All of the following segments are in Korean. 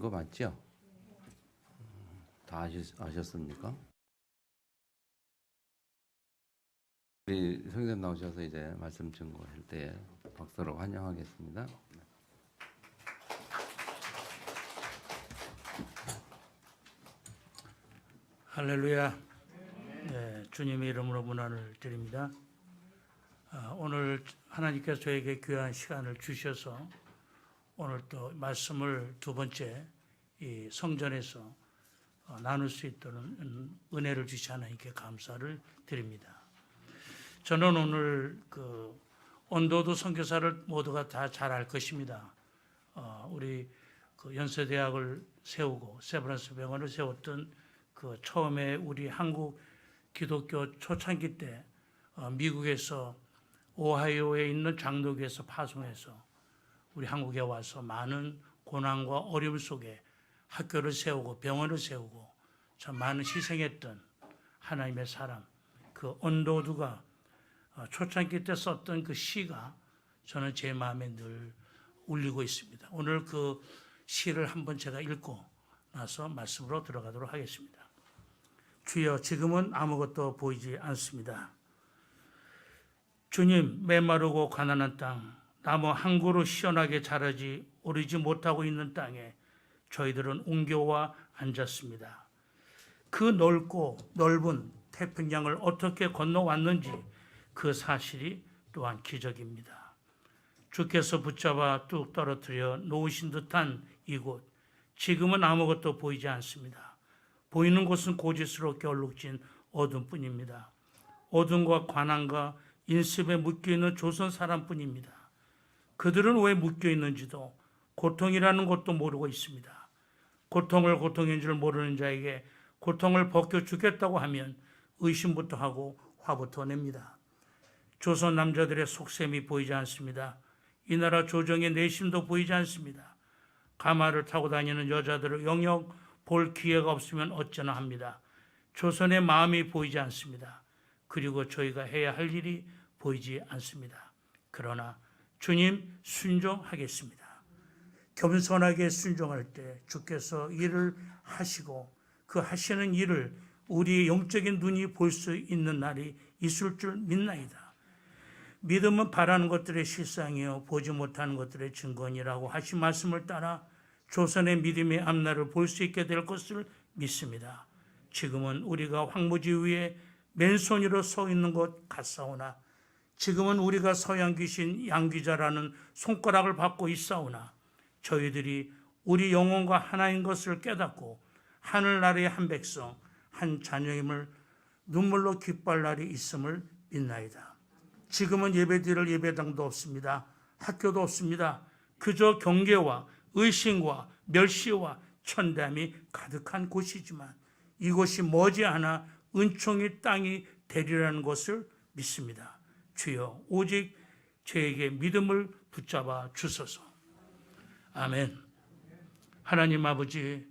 거 맞죠? 다 아셨습니까? 우리 성교사님 나오셔서 이제 말씀 증거할 때 박수로 환영하겠습니다. 할렐루야. 네, 주님의 이름으로 문안을 드립니다. 오늘 하나님께서 저에게 귀한 시간을 주셔서 오늘 또 말씀을 두 번째 이 성전에서 나눌 수 있도록 은혜를 주시 하나님께 감사를 드립니다. 저는 오늘 온도도 선교사를 모두가 다 잘 알 것입니다. 우리 연세대학을 세우고 세브란스 병원을 세웠던 처음에 우리 한국 기독교 초창기 때 미국에서 오하이오에 있는 장로교에서 파송해서 우리 한국에 와서 많은 고난과 어려움 속에 학교를 세우고 병원을 세우고 참 많은 희생했던 하나님의 사람 온도두가 초창기 때 썼던 그 시가 저는 제 마음에 늘 울리고 있습니다. 오늘 그 시를 한번 제가 읽고 나서 말씀으로 들어가도록 하겠습니다. 주여, 지금은 아무것도 보이지 않습니다. 주님, 메마르고 가난한 땅, 나무 한 그루 시원하게 자라지 오르지 못하고 있는 땅에 저희들은 옮겨와 앉았습니다. 그 넓고 넓은 태평양을 어떻게 건너왔는지 그 사실이 또한 기적입니다. 주께서 붙잡아 뚝 떨어뜨려 놓으신 듯한 이곳, 지금은 아무것도 보이지 않습니다. 보이는 곳은 고지스럽게 얼룩진 어둠뿐입니다. 어둠과 관한과 인습에 묶여있는 조선 사람뿐입니다. 그들은 왜 묶여있는지도 고통이라는 것도 모르고 있습니다. 고통을 고통인 줄 모르는 자에게 고통을 벗겨주겠다고 하면 의심부터 하고 화부터 냅니다. 조선 남자들의 속셈이 보이지 않습니다. 이 나라 조정의 내심도 보이지 않습니다. 가마를 타고 다니는 여자들을 영영 볼 기회가 없으면 어쩌나 합니다. 조선의 마음이 보이지 않습니다. 그리고 저희가 해야 할 일이 보이지 않습니다. 그러나 주님, 순종하겠습니다. 겸손하게 순종할 때 주께서 일을 하시고 그 하시는 일을 우리의 영적인 눈이 볼 수 있는 날이 있을 줄 믿나이다. 믿음은 바라는 것들의 실상이요 보지 못하는 것들의 증거니라고 하신 말씀을 따라 조선의 믿음의 앞날을 볼 수 있게 될 것을 믿습니다. 지금은 우리가 황무지 위에 맨손으로 서 있는 것 같사오나 지금은 우리가 서양 귀신 양귀자라는 손가락을 받고 있사오나 저희들이 우리 영혼과 하나인 것을 깨닫고 하늘나라의 한 백성, 한 자녀임을 눈물로 기뻐할 날이 있음을 믿나이다. 지금은 예배드릴 예배당도 없습니다. 학교도 없습니다. 그저 경계와 의심과 멸시와 천담이 가득한 곳이지만 이곳이 머지않아 은총의 땅이 되리라는 것을 믿습니다. 주여, 오직 저에게 믿음을 붙잡아 주소서. 아멘. 하나님 아버지,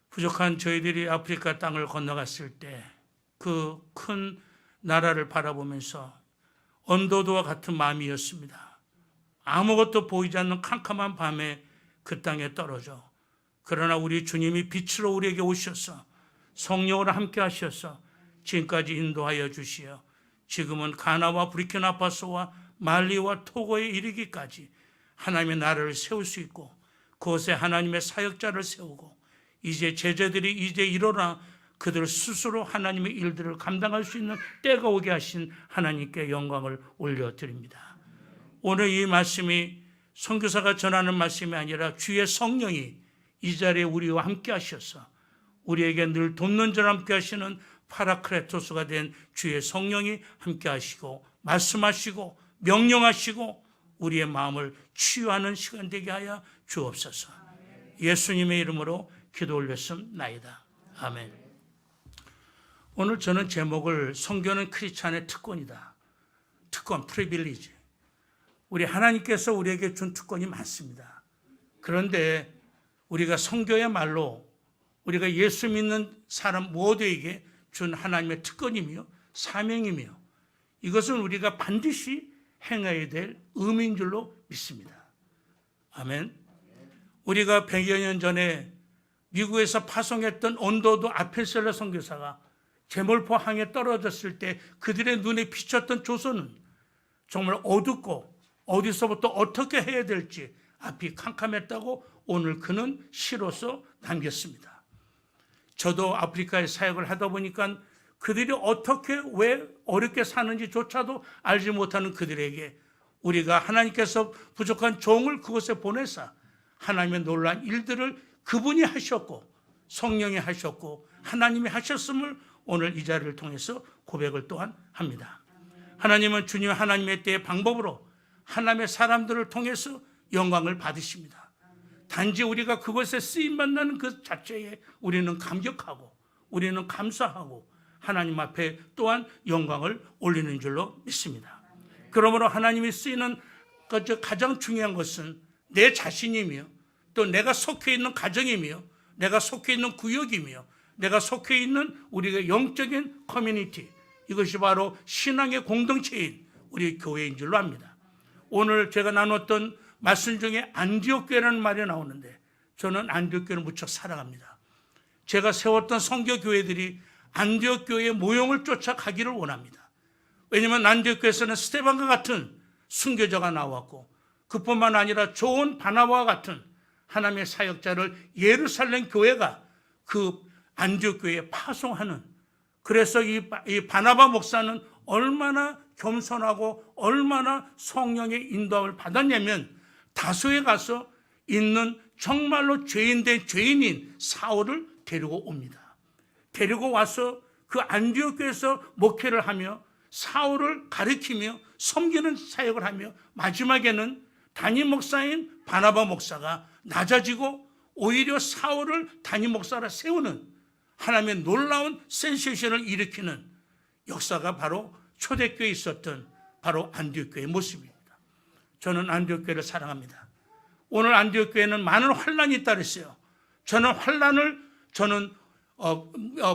부족한 저희들이 아프리카 땅을 건너갔을 때 그 큰 나라를 바라보면서 언더도와 같은 마음이었습니다. 아무것도 보이지 않는 캄캄한 밤에 그 땅에 떨어져 그러나 우리 주님이 빛으로 우리에게 오셔서 성령으로 함께 하셔서 지금까지 인도하여 주시어 지금은 가나와 부르키나파소와 말리와 토고에 이르기까지 하나님의 나라를 세울 수 있고 그곳에 하나님의 사역자를 세우고 이제 제자들이 이제 일어나 그들 스스로 하나님의 일들을 감당할 수 있는 때가 오게 하신 하나님께 영광을 올려드립니다. 오늘 이 말씀이 선교사가 전하는 말씀이 아니라 주의 성령이 이 자리에 우리와 함께 하셔서 우리에게 늘 돕는 자와 함께 하시는 파라크레토스가 된 주의 성령이 함께 하시고 말씀하시고 명령하시고 우리의 마음을 치유하는 시간 되게 하여 주옵소서. 예수님의 이름으로 기도 올렸음나이다. 아멘. 오늘 저는 제목을 성교는 크리스찬의 특권이다. 특권, 프리빌리지. 우리 하나님께서 우리에게 준 특권이 많습니다. 그런데 우리가 성교야말로 우리가 예수 믿는 사람 모두에게 준 하나님의 특권이며 사명이며 이것은 우리가 반드시 행해야 될 의미인 줄로 믿습니다. 아멘. 우리가 100여 년 전에 미국에서 파송했던 온도도 아펠셀러 선교사가 제몰포 항에 떨어졌을 때 그들의 눈에 비쳤던 조선은 정말 어둡고 어디서부터 어떻게 해야 될지 앞이 캄캄했다고 오늘 그는 시로서 남겼습니다. 저도 아프리카에 사역을 하다 보니까 그들이 어떻게 왜 어렵게 사는지조차도 알지 못하는 그들에게 우리가 하나님께서 부족한 종을 그곳에 보내사 하나님의 놀라운 일들을 그분이 하셨고 성령이 하셨고 하나님이 하셨음을 오늘 이 자리를 통해서 고백을 또한 합니다. 하나님은 주님 하나님의 때의 방법으로 하나님의 사람들을 통해서 영광을 받으십니다. 단지 우리가 그것에 쓰임받는 그 자체에 우리는 감격하고 우리는 감사하고 하나님 앞에 또한 영광을 올리는 줄로 믿습니다. 그러므로 하나님이 쓰이는 가장 중요한 것은 내 자신이며 또 내가 속해 있는 가정이며 내가 속해 있는 구역이며 내가 속해 있는 우리의 영적인 커뮤니티, 이것이 바로 신앙의 공동체인 우리 교회인 줄로 압니다. 오늘 제가 나눴던 말씀 중에 안디옥 교회라는 말이 나오는데 저는 안디옥 교회를 무척 사랑합니다. 제가 세웠던 선교 교회들이 안디옥 교회의 모형을 쫓아가기를 원합니다. 왜냐하면 안디옥 교회에서는 스데반과 같은 순교자가 나왔고 그뿐만 아니라 좋은 바나바와 같은 하나님의 사역자를 예루살렘 교회가 그 안디옥 교회에 파송하는, 그래서 이 바나바 목사는 얼마나 겸손하고 얼마나 성령의 인도함을 받았냐면 다소에 가서 있는 정말로 죄인된 죄인인 사울을 데리고 옵니다. 데리고 와서 그 안디옥 교회에서 목회를 하며 사울을 가르치며 섬기는 사역을 하며 마지막에는 담임 목사인 바나바 목사가 낮아지고 오히려 사울을 담임 목사로 세우는 하나님의 놀라운 센세이션을 일으키는 역사가 바로 초대교회에 있었던 바로 안디옥 교회의 모습입니다. 저는 안디옥 교회를 사랑합니다. 오늘 안디옥 교회는 많은 환란이 있다 그랬어요. 저는 환란을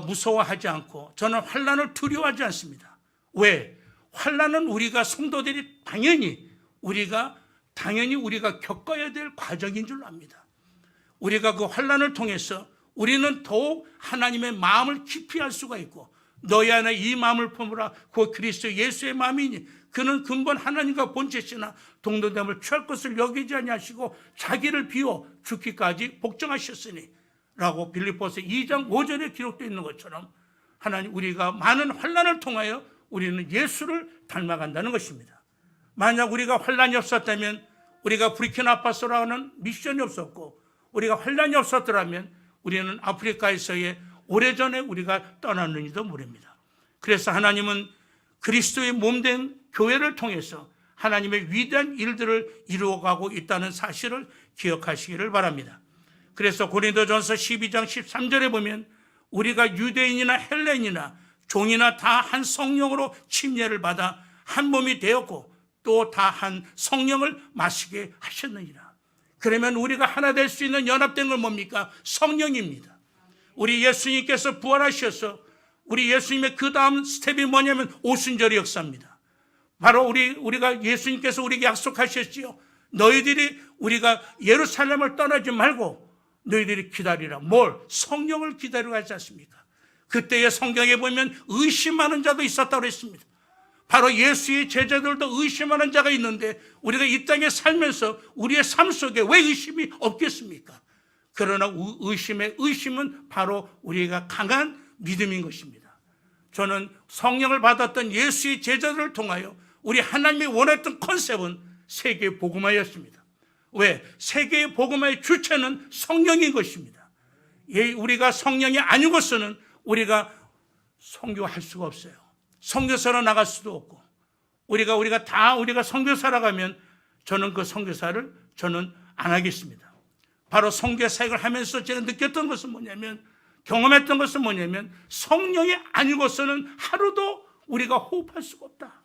무서워하지 않고 저는 환란을 두려워하지 않습니다. 왜? 환란은 우리가 성도들이 당연히 우리가 겪어야 될 과정인 줄 압니다. 우리가 그 환란을 통해서 우리는 더욱 하나님의 마음을 깊이 알 수가 있고 너희 안에 이 마음을 품으라 그 그리스도 예수의 마음이니 그는 근본 하나님과 본체시나 동등됨을 취할 것을 여기지 아니하시고 자기를 비워 죽기까지 복종하셨으니 라고 빌립보서 2장 5절에 기록되어 있는 것처럼 하나님 우리가 많은 환란을 통하여 우리는 예수를 닮아간다는 것입니다. 만약 우리가 환란이 없었다면 우리가 부르키나파소라는 미션이 없었고 우리가 환란이 없었더라면 우리는 아프리카에서의 오래전에 우리가 떠났는지도 모릅니다. 그래서 하나님은 그리스도의 몸된 교회를 통해서 하나님의 위대한 일들을 이루어가고 있다는 사실을 기억하시기를 바랍니다. 그래서 고린도전서 12장 13절에 보면 우리가 유대인이나 헬레인이나 종이나 다 한 성령으로 침례를 받아 한 몸이 되었고 또 다 한 성령을 마시게 하셨느니라. 그러면 우리가 하나 될 수 있는 연합된 건 뭡니까? 성령입니다. 우리 예수님께서 부활하셔서 우리 예수님의 그 다음 스텝이 뭐냐면 오순절의 역사입니다. 바로 우리가 예수님께서 우리에게 약속하셨지요. 너희들이 우리가 예루살렘을 떠나지 말고 너희들이 기다리라. 뭘? 성령을 기다리고 하지 않습니까? 그때의 성경에 보면 의심하는 자도 있었다고 했습니다. 바로 예수의 제자들도 의심하는 자가 있는데 우리가 이 땅에 살면서 우리의 삶 속에 왜 의심이 없겠습니까? 그러나 의심은 바로 우리가 강한 믿음인 것입니다. 저는 성령을 받았던 예수의 제자들을 통하여 우리 하나님이 원했던 컨셉은 세계의 복음화였습니다. 왜? 세계의 복음화의 주체는 성령인 것입니다. 우리가 성령이 아니고서는 우리가 선교할 수가 없어요. 선교사로 나갈 수도 없고 우리가 선교사라고 하면 저는 그 선교사를 저는 안 하겠습니다. 바로 선교 사역을 하면서 제가 느꼈던 것은 뭐냐면 경험했던 것은 뭐냐면 성령이 아니고서는 하루도 우리가 호흡할 수가 없다.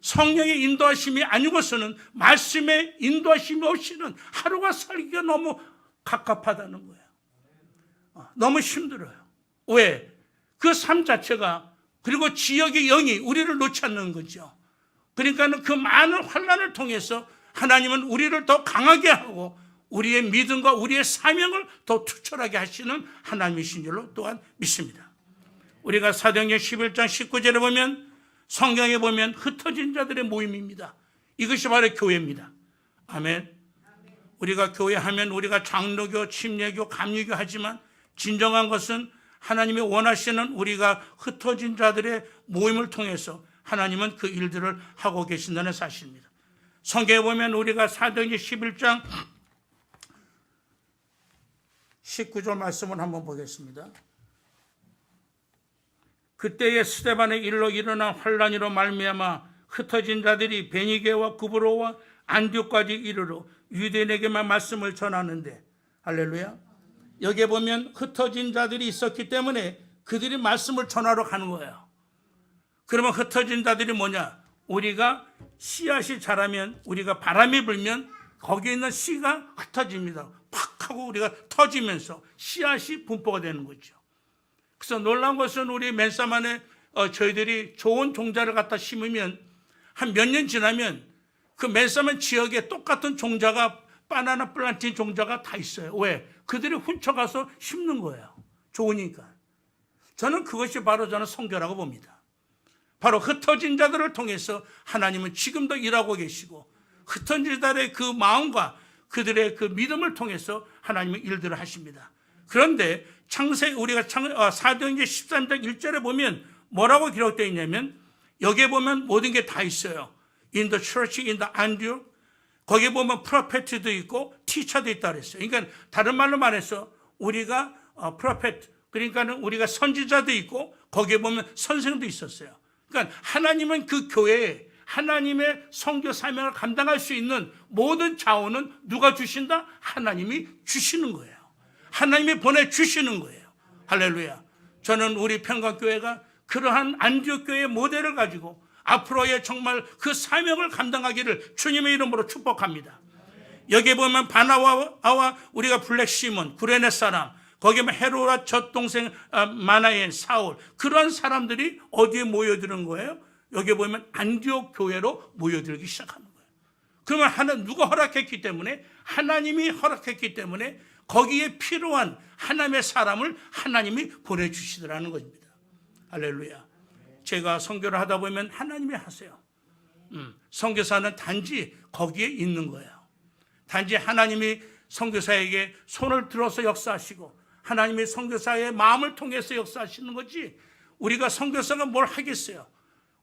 성령의 인도하심이 아니고서는 말씀의 인도하심이 없이는 하루가 살기가 너무 갑갑하다는 거예요. 너무 힘들어요. 왜? 그 삶 자체가 그리고 지역의 영이 우리를 놓지 않는 거죠. 그러니까 그 많은 환난을 통해서 하나님은 우리를 더 강하게 하고 우리의 믿음과 우리의 사명을 더 투철하게 하시는 하나님이신 줄로 또한 믿습니다. 우리가 사도행전 11장 19절에 보면, 성경에 보면 흩어진 자들의 모임입니다. 이것이 바로 교회입니다. 아멘. 우리가 교회하면 우리가 장로교, 침례교, 감리교 하지만 진정한 것은 하나님이 원하시는 우리가 흩어진 자들의 모임을 통해서 하나님은 그 일들을 하고 계신다는 사실입니다. 성경에 보면 우리가 사도행전 11장 19절 말씀을 한번 보겠습니다. 그때의 스데반의 일로 일어난 환란으로 말미암아 흩어진 자들이 베니게와 구브로와 안디옥까지 이르러 유대인에게만 말씀을 전하는데, 할렐루야. 여기에 보면 흩어진 자들이 있었기 때문에 그들이 말씀을 전하러 가는 거예요. 그러면 흩어진 자들이 뭐냐? 우리가 씨앗이 자라면, 우리가 바람이 불면 거기에 있는 씨가 흩어집니다. 팍 하고 우리가 터지면서 씨앗이 분포가 되는 거죠. 그래서 놀라운 것은 우리 맨삼 안에 저희들이 좋은 종자를 갖다 심으면 한 몇 년 지나면 그 맨삼 지역에 똑같은 종자가, 바나나 플란팅 종자가 다 있어요. 왜? 그들이 훔쳐가서 심는 거예요. 좋으니까. 저는 그것이 바로 저는 선교라고 봅니다. 바로 흩어진 자들을 통해서 하나님은 지금도 일하고 계시고, 흩어진 자들의 그 마음과 그들의 그 믿음을 통해서 하나님은 일들을 하십니다. 그런데 우리가 사도행전 13장 1절에 보면 뭐라고 기록되어 있냐면, 여기에 보면 모든 게 다 있어요. In the church, in the Antioch. 거기에 보면 프로페트도 있고 티처도 있다 그랬어요. 그러니까 다른 말로 말해서 우리가 프로페트, 그러니까는 우리가 선지자도 있고 거기에 보면 선생도 있었어요. 그러니까 하나님은 그 교회에 하나님의 선교 사명을 감당할 수 있는 모든 자원은 누가 주신다? 하나님이 주시는 거예요. 하나님이 보내주시는 거예요. 할렐루야. 저는 우리 평강교회가 그러한 안디옥 교회의 모델을 가지고 앞으로의 정말 그 사명을 감당하기를 주님의 이름으로 축복합니다. 여기에 보면 바나바와 우리가 블랙 시몬, 구레네 사람, 거기에 보면 헤로라 젖동생 마나의 사울, 그런 사람들이 어디에 모여드는 거예요? 여기에 보면 안디옥 교회로 모여들기 시작하는 거예요. 그러면 누가 허락했기 때문에? 하나님이 허락했기 때문에 거기에 필요한 하나님의 사람을 하나님이 보내주시더라는 것입니다. 할렐루야. 제가 선교를 하다 보면 하나님이 하세요. 선교사는 단지 거기에 있는 거예요. 단지 하나님이 선교사에게 손을 들어서 역사하시고 하나님이 선교사의 마음을 통해서 역사하시는 거지, 우리가 선교사가 뭘 하겠어요.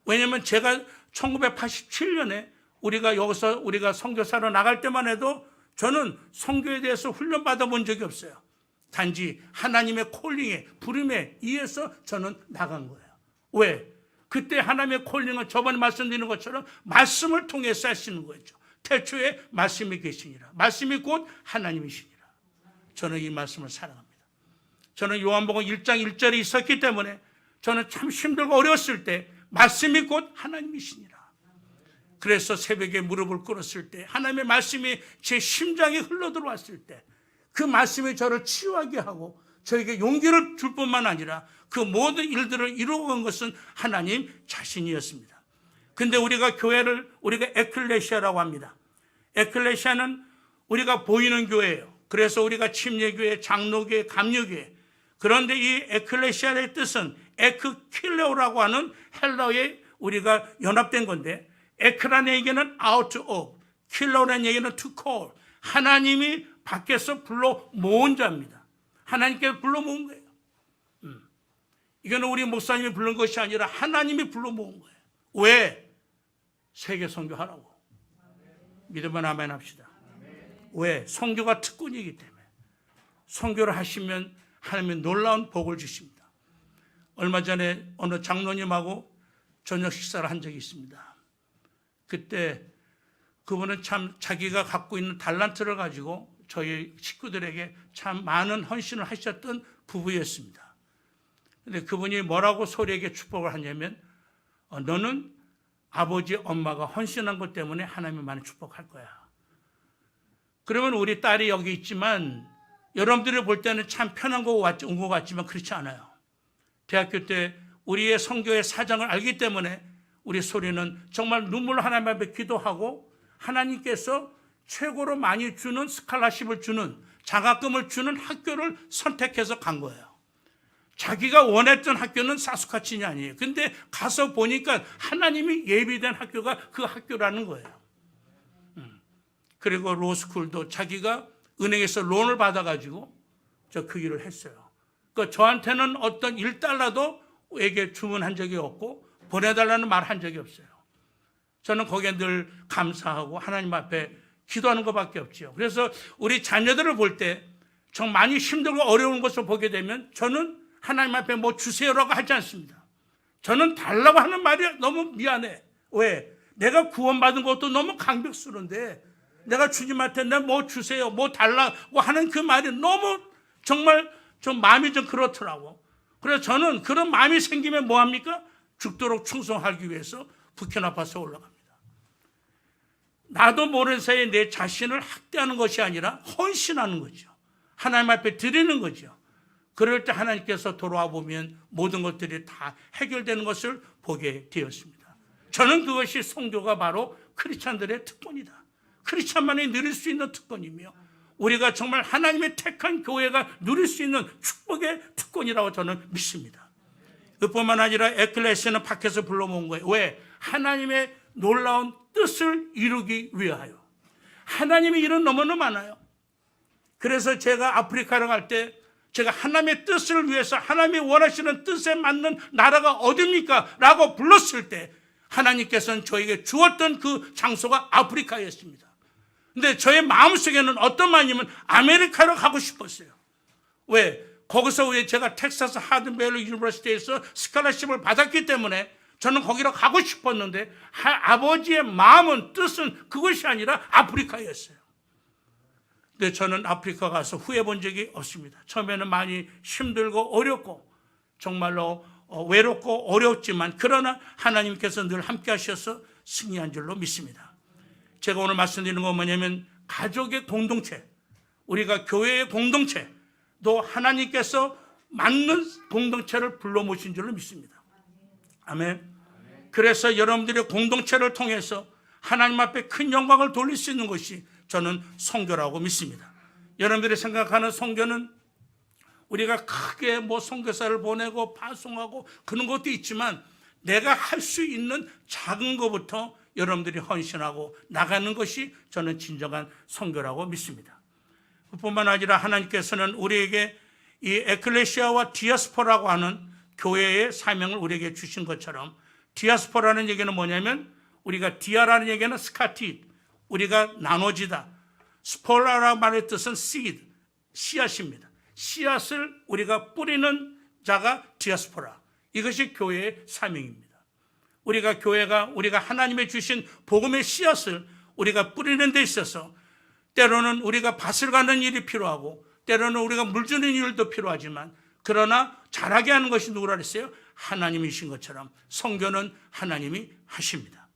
왜냐하면 제가 1987년에 우리가 선교사로 나갈 때만 해도 저는 선교에 대해서 훈련받아 본 적이 없어요. 단지 하나님의 콜링에, 부름에 의해서 저는 나간 거예요. 왜? 그때 하나님의 콜링은 저번에 말씀드린 것처럼 말씀을 통해서 하시는 거죠. 태초에 말씀이 계시니라. 말씀이 곧 하나님이시니라. 저는 이 말씀을 사랑합니다. 저는 요한복음 1장 1절이 있었기 때문에 저는 참 힘들고 어려웠을 때 말씀이 곧 하나님이시니라. 그래서 새벽에 무릎을 꿇었을 때 하나님의 말씀이 제 심장에 흘러들어왔을 때 그 말씀이 저를 치유하게 하고 저에게 용기를 줄 뿐만 아니라 그 모든 일들을 이루어간 것은 하나님 자신이었습니다. 근데 우리가 교회를 우리가 에클레시아라고 합니다. 에클레시아는 우리가 보이는 교회예요. 그래서 우리가 침례교회, 장로교회, 감리교회. 그런데 이 에클레시아의 뜻은 에크킬레오라고 하는 헬라어에 우리가 연합된 건데, 에크라는 얘기는 out of, 킬러라는 얘기는 to call. 하나님이 밖에서 불러 모은 자입니다. 하나님께서 불러 모은 거예요. 이거는 우리 목사님이 부른 것이 아니라 하나님이 불러 모은 거예요. 왜? 세계 선교하라고. 믿으면 아멘 합시다. 왜? 선교가 특권이기 때문에. 선교를 하시면 하나님이 놀라운 복을 주십니다. 얼마 전에 어느 장로님하고 저녁 식사를 한 적이 있습니다. 그때 그분은 참 자기가 갖고 있는 달란트를 가지고 저희 식구들에게 참 많은 헌신을 하셨던 부부였습니다. 그런데 그분이 뭐라고 소리에게 축복을 하냐면, 너는 아버지 엄마가 헌신한 것 때문에 하나님이 많이 축복할 거야. 그러면 우리 딸이 여기 있지만 여러분들이 볼 때는 참 편한 온 것 같지만 그렇지 않아요. 대학교 때 우리의 선교의 사정을 알기 때문에 우리 소리는 정말 눈물 하나님 앞에 기도하고 하나님께서 최고로 많이 주는 스칼라십을 주는 장학금을 주는 학교를 선택해서 간 거예요. 자기가 원했던 학교는 사스카친이 아니에요. 근데 가서 보니까 하나님이 예비된 학교가 그 학교라는 거예요. 그리고 로스쿨도 자기가 은행에서 론을 받아가지고 그 일을 했어요. 그러니까 저한테는 어떤 1달러도 에게 주문한 적이 없고 보내달라는 말 한 적이 없어요. 저는 거기에 늘 감사하고 하나님 앞에 기도하는 것밖에 없죠. 그래서 우리 자녀들을 볼 때 정 많이 힘들고 어려운 것을 보게 되면 저는 하나님 앞에 뭐 주세요라고 하지 않습니다. 저는 달라고 하는 말이 너무 미안해. 왜? 내가 구원받은 것도 너무 강백스러운데 내가 주님한테 뭐 주세요, 뭐 달라고 하는 그 말이 너무 정말 좀 마음이 좀 그렇더라고. 그래서 저는 그런 마음이 생기면 뭐합니까? 죽도록 충성하기 위해서 부키나파소 올라갑니다. 나도 모르는 사이에 내 자신을 학대하는 것이 아니라 헌신하는 거죠. 하나님 앞에 드리는 거죠. 그럴 때 하나님께서 돌아와 보면 모든 것들이 다 해결되는 것을 보게 되었습니다. 저는 그것이 성교가 바로 크리스찬들의 특권이다. 크리스찬만이 누릴 수 있는 특권이며 우리가 정말 하나님의 택한 교회가 누릴 수 있는 축복의 특권이라고 저는 믿습니다. 그뿐만 아니라 에클레시아는 밖에서 불러모은 거예요. 왜? 하나님의 놀라운 뜻을 이루기 위하여. 하나님의 일은 너무나 많아요. 그래서 제가 아프리카를 갈 때 제가 하나님의 뜻을 위해서 하나님이 원하시는 뜻에 맞는 나라가 어딥니까? 라고 불렀을 때 하나님께서는 저에게 주었던 그 장소가 아프리카였습니다. 근데 저의 마음속에는 어떤 마음이면 아메리카로 가고 싶었어요. 왜? 거기서 왜 제가 텍사스 하든베일러 유니버시티에서 스칼라십을 받았기 때문에 저는 거기로 가고 싶었는데 아버지의 마음은 뜻은 그것이 아니라 아프리카였어요. 근데 저는 아프리카 가서 후회 본 적이 없습니다. 처음에는 많이 힘들고 어렵고 정말로 외롭고 어렵지만 그러나 하나님께서 늘 함께 하셔서 승리한 줄로 믿습니다. 제가 오늘 말씀드리는 건 뭐냐면 가족의 공동체, 우리가 교회의 공동체도 하나님께서 맞는 공동체를 불러 모신 줄로 믿습니다. 아멘. 그래서 여러분들의 공동체를 통해서 하나님 앞에 큰 영광을 돌릴 수 있는 것이 저는 선교라고 믿습니다. 여러분들이 생각하는 선교는 우리가 크게 뭐 선교사를 보내고 파송하고 그런 것도 있지만 내가 할 수 있는 작은 것부터 여러분들이 헌신하고 나가는 것이 저는 진정한 선교라고 믿습니다. 그뿐만 아니라 하나님께서는 우리에게 이 에클레시아와 디아스포라고 하는 교회의 사명을 우리에게 주신 것처럼 디아스포라는 얘기는 뭐냐면 우리가 디아라는 얘기는 스카티, 우리가 나눠지다. 스폴라라는 말의 뜻은 seed, 씨앗입니다. 씨앗을 우리가 뿌리는 자가 디아스포라. 이것이 교회의 사명입니다. 우리가 하나님의 주신 복음의 씨앗을 우리가 뿌리는 데 있어서 때로는 우리가 밭을 가는 일이 필요하고 때로는 우리가 물 주는 일도 필요하지만 그러나 잘하게 하는 것이 누구라 그랬어요? 하나님이신 것처럼 선교는 하나님이 하십니다.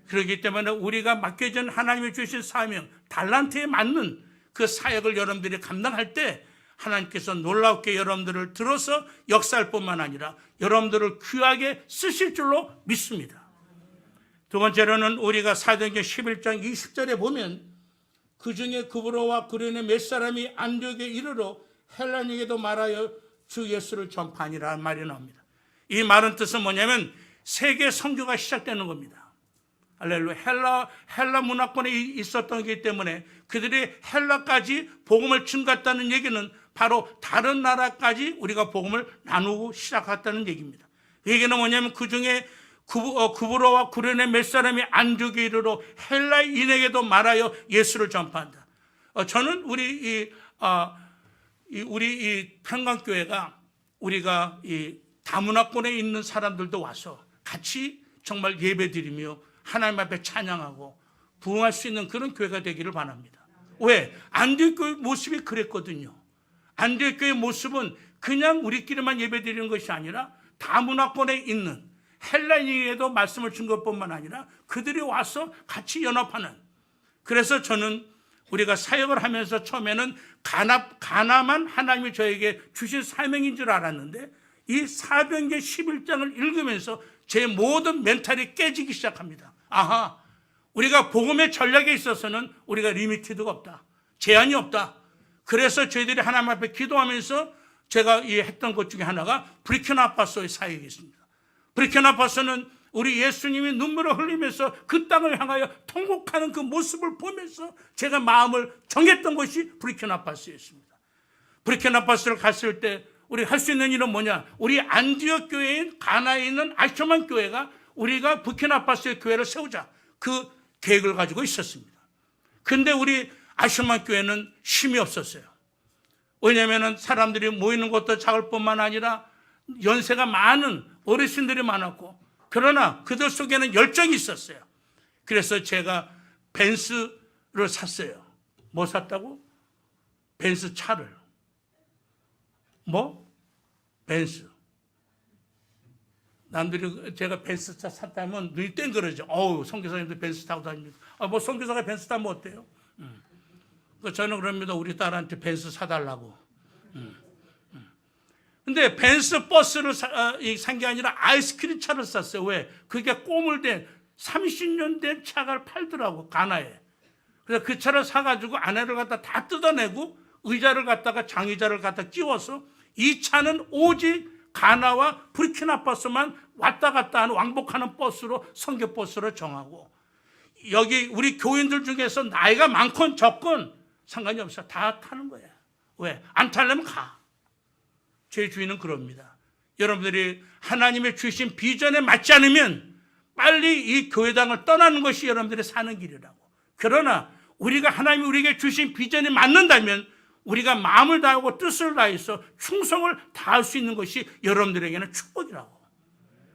그렇기 때문에 우리가 맡겨진 하나님이 주신 사명, 달란트에 맞는 그 사역을 여러분들이 감당할 때 하나님께서 놀랍게 여러분들을 들어서 역사할 뿐만 아니라 여러분들을 귀하게 쓰실 줄로 믿습니다. 두 번째로는 우리가 사도행전 11장 20절에 보면 그 중에 구브로와 구레네 몇 사람이 안디옥에 이르러 헬라인에게도 말하여 주 예수를 전파하니라는 말이 나옵니다. 이 말은 뜻은 뭐냐면 세계 선교가 시작되는 겁니다. 할렐루야. 헬라 문화권에 있었던 거기 때문에 그들이 헬라까지 복음을 증가했다는 얘기는 바로 다른 나라까지 우리가 복음을 나누고 시작했다는 얘기입니다. 그 얘기는 뭐냐면 그 중에 구브로와 구레네 몇 사람이 안디옥에 이르러 헬라인에게도 말하여 예수를 전파한다. 저는 우리 이 평강교회가 우리가 이 다문화권에 있는 사람들도 와서 같이 정말 예배드리며 하나님 앞에 찬양하고 부흥할 수 있는 그런 교회가 되기를 바랍니다. 왜? 안디옥 교회 모습이 그랬거든요. 안디옥 교회 모습은 그냥 우리끼리만 예배드리는 것이 아니라 다문화권에 있는 헬라인에게도 말씀을 준 것뿐만 아니라 그들이 와서 같이 연합하는. 그래서 저는 우리가 사역을 하면서 처음에는 가나만 하나님이 저에게 주신 사명인 줄 알았는데 이 사도행전 11장을 읽으면서 제 모든 멘탈이 깨지기 시작합니다. 아하, 우리가 복음의 전략에 있어서는 우리가 리미티드가 없다. 제한이 없다. 그래서 저희들이 하나님 앞에 기도하면서 제가 했던 것 중에 하나가 부르키나파소의 사역이 있습니다. 부르키나파소는 우리 예수님이 눈물을 흘리면서 그 땅을 향하여 통곡하는 그 모습을 보면서 제가 마음을 정했던 것이 부르키나파소였습니다. 부르키나파소를 갔을 때 우리 할 수 있는 일은 뭐냐? 우리 안디옥 교회인 가나에 있는 아쇼만 교회가 우리가 부르키나파소의 교회를 세우자. 그 계획을 가지고 있었습니다. 근데 우리 아쇼만 교회는 힘이 없었어요. 왜냐하면 사람들이 모이는 것도 작을 뿐만 아니라 연세가 많은 어르신들이 많았고, 그러나 그들 속에는 열정이 있었어요. 그래서 제가 벤츠를 샀어요. 뭐 샀다고? 벤츠 차를. 뭐? 벤츠. 남들이 제가 벤츠 차 샀다면 눈이 땡그러져. 어우, 선교사님도 벤츠 타고 다닙니다. 뭐 선교사가 벤츠 타면 어때요? 저는 그럽니다. 우리 딸한테 벤츠 사달라고. 근데 벤츠 버스를 산 게 아니라 아이스크림 차를 샀어요. 왜? 그게 꼬물된 30년 된 차가 팔더라고, 가나에. 그래서 그 차를 사가지고 안에를 갖다 다 뜯어내고 의자를 갖다가 장의자를 갖다 끼워서 이 차는 오직 가나와 부르키나파소만 왔다 갔다 하는 왕복하는 버스로, 선교 버스로 정하고, 여기 우리 교인들 중에서 나이가 많건 적건 상관이 없어. 다 타는 거야. 왜? 안 타려면 가. 제 주인은 그럽니다. 여러분들이 하나님의 주신 비전에 맞지 않으면 빨리 이 교회당을 떠나는 것이 여러분들이 사는 길이라고. 그러나 우리가 하나님이 우리에게 주신 비전에 맞는다면 우리가 마음을 다하고 뜻을 다해서 충성을 다할 수 있는 것이 여러분들에게는 축복이라고.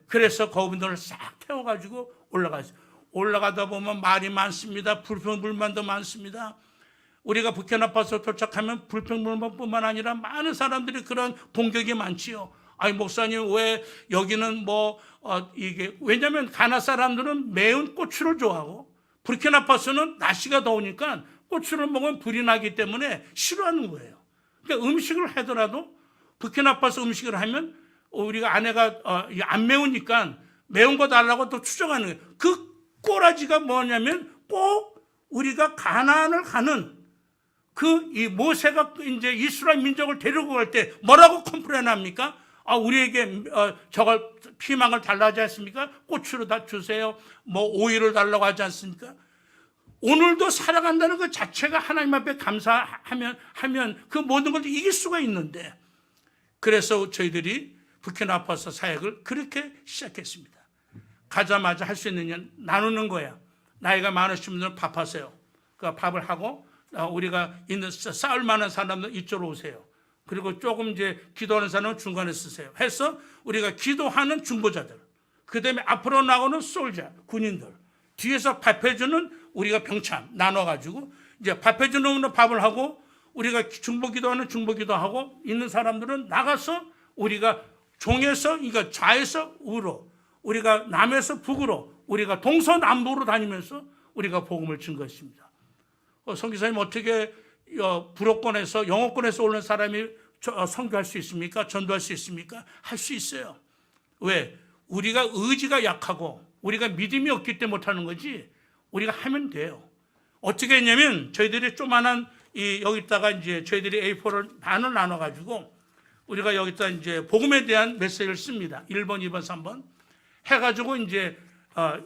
그래서 그분들을 싹 태워가지고 올라가죠. 올라가다 보면 말이 많습니다. 불평불만도 많습니다. 우리가 부르키나파소 도착하면 불평불만뿐만 아니라 많은 사람들이 그런 공격이 많지요. 아니, 목사님, 왜 여기는 이게, 왜냐면 가나 사람들은 매운 고추를 좋아하고, 부르키나파소는 날씨가 더우니까 고추를 먹으면 불이 나기 때문에 싫어하는 거예요. 그러니까 음식을 하더라도 부르키나파소 음식을 하면 우리가 아내가 안 매우니까 매운 거 달라고 또 추정하는 거예요. 그 꼬라지가 뭐냐면 꼭 우리가 가나안을 가는 이 모세가 이제 이스라엘 민족을 데리고 갈 때 뭐라고 컴플레인 합니까? 우리에게 저걸 피망을 달라지 않습니까? 고추를 다 주세요. 오일을 달라고 하지 않습니까? 오늘도 살아간다는 것 자체가 하나님 앞에 감사하면 그 모든 걸 이길 수가 있는데, 그래서 저희들이 부르키나파소 사역을 그렇게 시작했습니다. 가자마자 할 수 있는 일 나누는 거야. 나이가 많으신 분들은 밥하세요. 그 밥을 하고 우리가 있는 싸울 만한 사람들 이쪽으로 오세요. 그리고 조금 이제 기도하는 사람은 중간에 쓰세요. 해서 우리가 기도하는 중보자들, 그 다음에 앞으로 나오는 솔자, 군인들, 뒤에서 밥해주는 우리가 병참 나눠가지고 이제 밥해주는 놈은 밥을 하고, 우리가 중보기도하는 중보기도하고, 있는 사람들은 나가서 우리가 종에서, 그러니까 좌에서 우로, 우리가 남에서 북으로, 우리가 동서남북으로 다니면서 우리가 복음을 준 것입니다. 선교사님, 어떻게 불어권에서 영어권에서 오는 사람이 선교할 수 있습니까? 전도할 수 있습니까? 할 수 있어요. 왜? 우리가 의지가 약하고 우리가 믿음이 없기 때문에 못하는 거지, 우리가 하면 돼요. 어떻게 했냐면, 저희들이 조만한 여기다가 이제 저희들이 A4를 반을 나눠가지고 우리가 여기다 이제 복음에 대한 메시지를 씁니다. 1번, 2번, 3번 해가지고 이제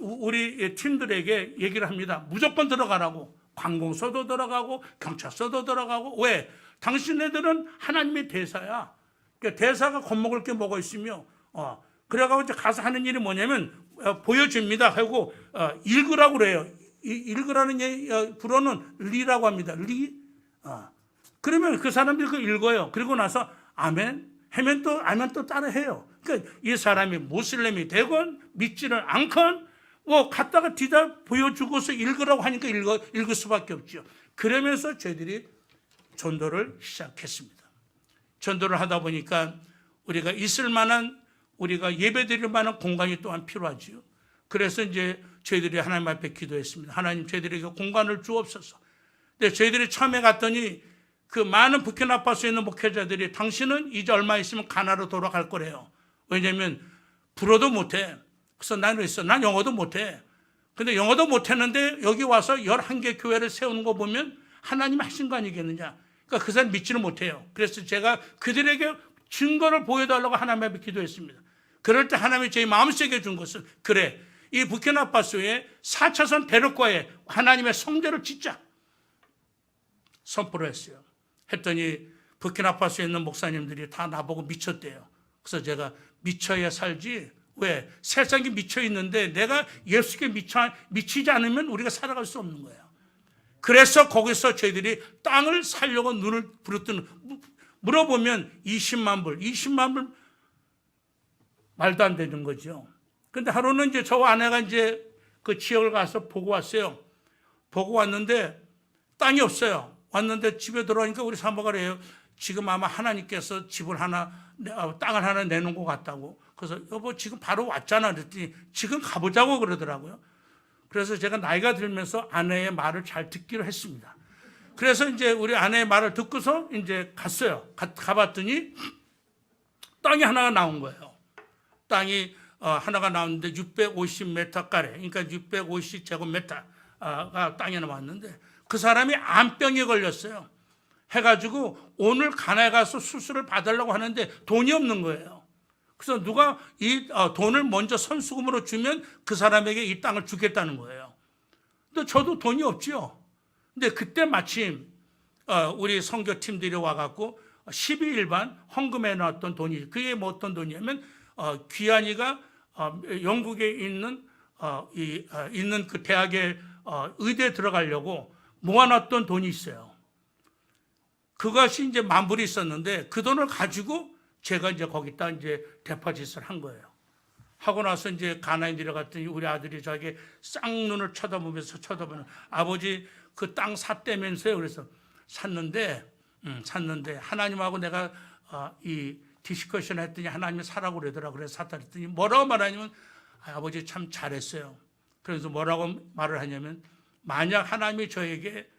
우리 팀들에게 얘기를 합니다. 무조건 들어가라고. 관공서도 들어가고 경찰서도 들어가고. 왜? 당신네들은 하나님의 대사야. 그러니까 대사가 겁먹을 게 뭐가 있으며, 그래가지고 이제 가서 하는 일이 뭐냐면 보여줍니다 하고 읽으라고 그래요. 읽으라는 불어는 리라고 합니다. 리. 그러면 그 사람들이 그거 읽어요. 그리고 나서 아멘 하면 또 아멘 또 따라해요. 그러니까 이 사람이 무슬림이 되건 믿지를 않건 갖다가 뒤다 보여주고서 읽으라고 하니까 읽을 수밖에 없죠. 그러면서 저희들이 전도를 시작했습니다. 전도를 하다 보니까 우리가 있을 만한, 우리가 예배드릴 만한 공간이 또한 필요하지요. 그래서 이제 저희들이 하나님 앞에 기도했습니다. 하나님, 저희들에게 공간을 주옵소서. 근데 저희들이 처음에 갔더니 그 많은 부르키나파소에 있는 목회자들이 당신은 이제 얼마 있으면 가나로 돌아갈 거래요. 왜냐하면 불어도 못해. 그래서 나는 있어. 난 영어도 못해. 근데 영어도 못했는데 여기 와서 11개 교회를 세우는 거 보면 하나님이 하신 거 아니겠느냐. 그러니까 그 사람 믿지는 못해요. 그래서 제가 그들에게 증거를 보여달라고 하나님 앞에 기도했습니다. 그럴 때 하나님이 제 마음속에 준 것은, 그래, 이 부키나파소의 4차선 대륙과에 하나님의 성전을 짓자 선포를 했어요. 했더니 부키나파소에 있는 목사님들이 다 나보고 미쳤대요. 그래서 제가 미쳐야 살지, 왜? 세상에 미쳐 있는데 내가 예수께 미치지 않으면 우리가 살아갈 수 없는 거예요. 그래서 거기서 저희들이 땅을 살려고 눈을 부릅뜨는, 물어보면 20만 불 말도 안 되는 거죠. 근데 하루는 이제 저와 아내가 이제 그 지역을 가서 보고 왔어요. 보고 왔는데 땅이 없어요. 왔는데 집에 들어오니까 우리 사모가 그래요. 지금 아마 하나님께서 집을 하나, 땅을 하나 내놓은 것 같다고. 그래서 여보 지금 바로 왔잖아 그랬더니 지금 가보자고 그러더라고요. 그래서 제가 나이가 들면서 아내의 말을 잘 듣기로 했습니다. 그래서 이제 우리 아내의 말을 듣고서 이제 갔어요. 가봤더니 땅이 하나가 나온 거예요. 땅이 하나가 나왔는데 650m 가래, 그러니까 650제곱미터가 땅이 나왔는데 그 사람이 암병에 걸렸어요. 해가지고 오늘 가나에 가서 수술을 받으려고 하는데 돈이 없는 거예요. 그래서 누가 이 돈을 먼저 선수금으로 주면 그 사람에게 이 땅을 주겠다는 거예요. 근데 저도 돈이 없죠. 근데 그때 마침 우리 선교팀들이 와갖고 12일반 헌금해 놨던 돈이, 그게 뭐 어떤 돈이냐면 귀한이가 영국에 있는 있는 그 대학에 의대에 들어가려고 모아놨던 돈이 있어요. 그것이 이제 만불이 있었는데 그 돈을 가지고 제가 이제 거기다 이제 데포짓을 한 거예요. 하고 나서 이제 가나에 내려갔더니 우리 아들이 저에게 쌍눈을 쳐다보면서 아버지 그 땅 샀다면서요. 그래서 샀는데 하나님하고 내가 이 디스커션 했더니 하나님이 사라고 그러더라고요. 그래서 샀다 그랬더니 뭐라고 말하냐면 아버지 참 잘했어요. 그래서 뭐라고 말을 하냐면 만약 하나님이 저에게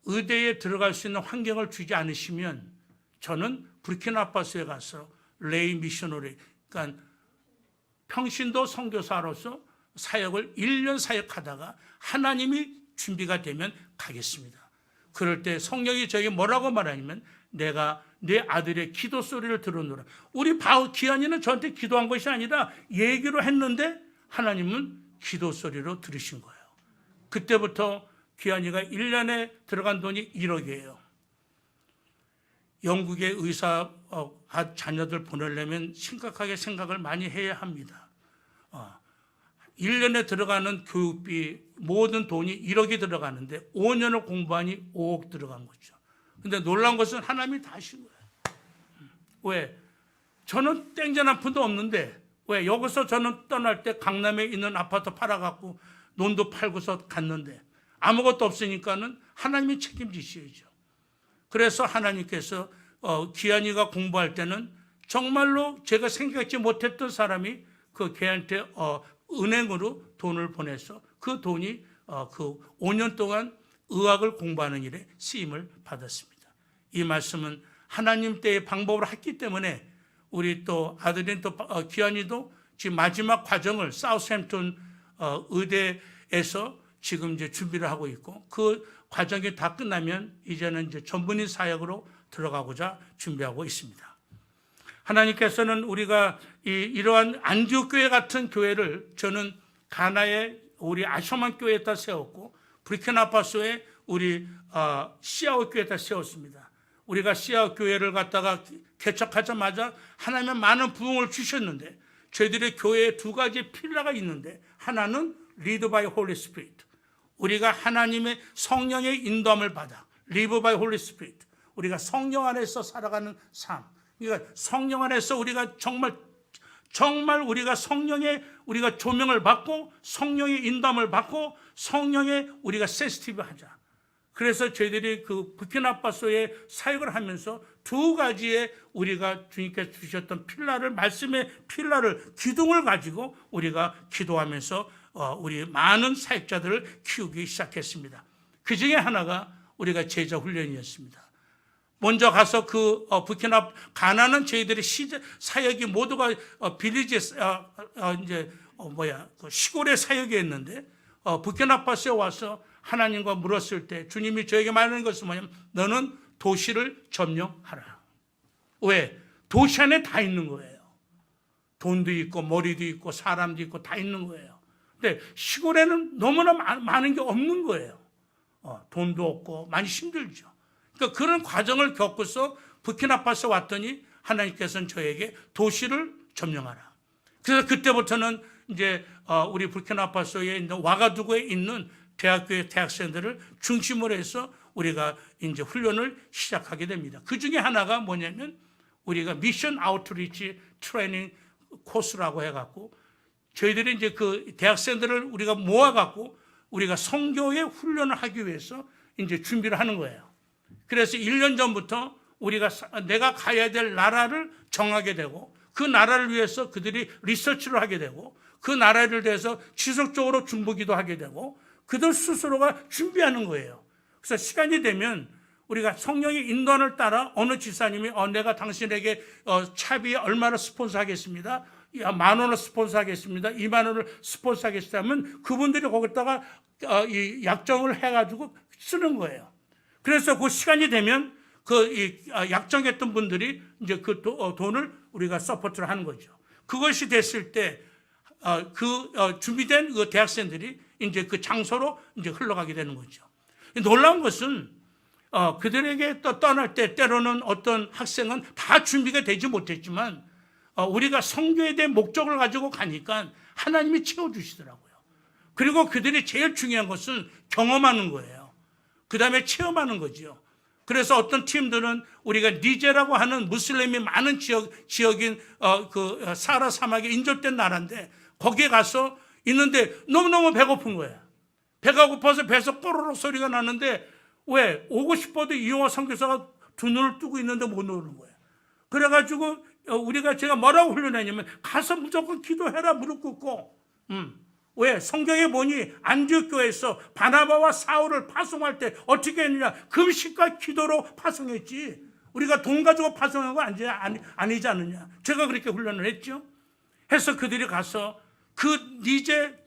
의대에 들어갈 수 있는 환경을 주지 않으시면 저는 부르키나파소에 가서 레이 미셔너리, 그러니까 평신도 선교사로서 사역을 1년 사역하다가 하나님이 준비가 되면 가겠습니다. 그럴 때 성령이 저에게 뭐라고 말하냐면 내가 내 아들의 기도 소리를 들었노라. 우리 기한이는 저한테 기도한 것이 아니라 얘기로 했는데 하나님은 기도 소리로 들으신 거예요. 그때부터 기한이가 1년에 들어간 돈이 1억이에요. 영국의 의사 자녀들 보내려면 심각하게 생각을 많이 해야 합니다. 1년에 들어가는 교육비 모든 돈이 1억이 들어가는데 5년을 공부하니 5억 들어간 거죠. 근데 놀라운 것은 하나님이 다 하신 거예요. 왜? 저는 땡전 한 푼도 없는데 왜? 여기서 저는 떠날 때 강남에 있는 아파트 팔아갖고 논도 팔고서 갔는데 아무것도 없으니까는 하나님이 책임지셔야죠. 그래서 하나님께서 기한이가 공부할 때는 정말로 제가 생각지 못했던 사람이 그 걔한테 은행으로 돈을 보내서 그 돈이 그 5년 동안 의학을 공부하는 일에 쓰임을 받았습니다. 이 말씀은 하나님 때의 방법으로 했기 때문에 우리 또 아들인 또 기한이도 지금 마지막 과정을 사우스햄튼 의대에서 지금 이제 준비를 하고 있고 그 과정이 다 끝나면 이제는 이제 전문의 사역으로 들어가고자 준비하고 있습니다. 하나님께서는 우리가 이러한 안디옥 교회 같은 교회를 저는 가나에 우리 아셔만 교회에다 세웠고 부르키나파소에 우리 시아오 교회에다 세웠습니다. 우리가 시아오 교회를 갖다가 개척하자마자 하나님의 많은 부흥을 주셨는데 저희들의 교회에 두 가지 필라가 있는데 하나는 Lead by Holy Spirit. 우리가 하나님의 성령의 인도함을 받아 Live by Holy Spirit. 우리가 성령 안에서 살아가는 삶. 그러니까 성령 안에서 우리가 정말 우리가 성령의 우리가 조명을 받고 성령의 인도함을 받고 성령의 우리가 센시티브하자. 그래서 저희들이 그 부키나파소에 사역을 하면서 두 가지의 우리가 주님께서 주셨던 필라를 말씀의 필라를 기둥을 가지고 우리가 기도하면서 우리 많은 사역자들을 키우기 시작했습니다. 그 중에 하나가 우리가 제자 훈련이었습니다. 먼저 가서 그 가나는 저희들의 사역이 모두가 빌리지 그 시골의 사역이었는데 부키나파소에 와서 하나님과 물었을 때 주님이 저에게 말하는 것은 뭐냐면 너는 도시를 점령하라. 왜? 도시 안에 다 있는 거예요. 돈도 있고 머리도 있고 사람도 있고 다 있는 거예요. 근데 시골에는 너무나 많은 게 없는 거예요. 돈도 없고 많이 힘들죠. 그러니까 그런 과정을 겪고서 부키나파소 왔더니 하나님께서는 저에게 도시를 점령하라. 그래서 그때부터는 이제 우리 부키나파소에 있는 와가두구에 있는 대학교의 대학생들을 중심으로 해서 우리가 이제 훈련을 시작하게 됩니다. 그 중에 하나가 뭐냐면 우리가 미션 아웃리치 트레이닝 코스라고 해갖고 저희들이 이제 그 대학생들을 우리가 모아갖고 우리가 선교의 훈련을 하기 위해서 이제 준비를 하는 거예요. 그래서 1년 전부터 우리가 내가 가야 될 나라를 정하게 되고 그 나라를 위해서 그들이 리서치를 하게 되고 그 나라를 대해서 지속적으로 중보기도 하게 되고 그들 스스로가 준비하는 거예요. 그래서 시간이 되면 우리가 성령의 인도를 따라 어느 지사님이 내가 당신에게 차비 얼마를 스폰서하겠습니다. 10,000원을 스폰서하겠습니다. 20,000원을 스폰서하겠습니다 하면 그분들이 거기다가 이 약정을 해가지고 쓰는 거예요. 그래서 그 시간이 되면 약정했던 분들이 이제 그 돈을 우리가 서포트를 하는 거죠. 그것이 됐을 때 준비된 그 대학생들이 이제 그 장소로 이제 흘러가게 되는 거죠. 놀라운 것은 그들에게 또 떠날 때 때로는 어떤 학생은 다 준비가 되지 못했지만 우리가 선교에 대한 목적을 가지고 가니까 하나님이 채워주시더라고요. 그리고 그들이 제일 중요한 것은 경험하는 거예요. 그 다음에 체험하는 거죠. 그래서 어떤 팀들은 우리가 니제라고 하는 무슬림이 많은 지역인 그 사하라 사막에 인접된 나라인데 거기에 가서 있는데 너무너무 배고픈 거야. 배가 고파서 배에서 꼬르륵 소리가 나는데 왜? 오고 싶어도 이용화 선교사가 두 눈을 뜨고 있는데 못 오는 거야. 그래가지고 제가 뭐라고 훈련했냐면 가서 무조건 기도해라 무릎 꿇고. 왜? 성경에 보니 안디옥 교회에서 바나바와 사울을 파송할 때 어떻게 했느냐? 금식과 기도로 파송했지. 우리가 돈 가지고 파송한 거 아니지 않느냐? 제가 그렇게 훈련을 했죠. 해서 그들이 가서 그 니제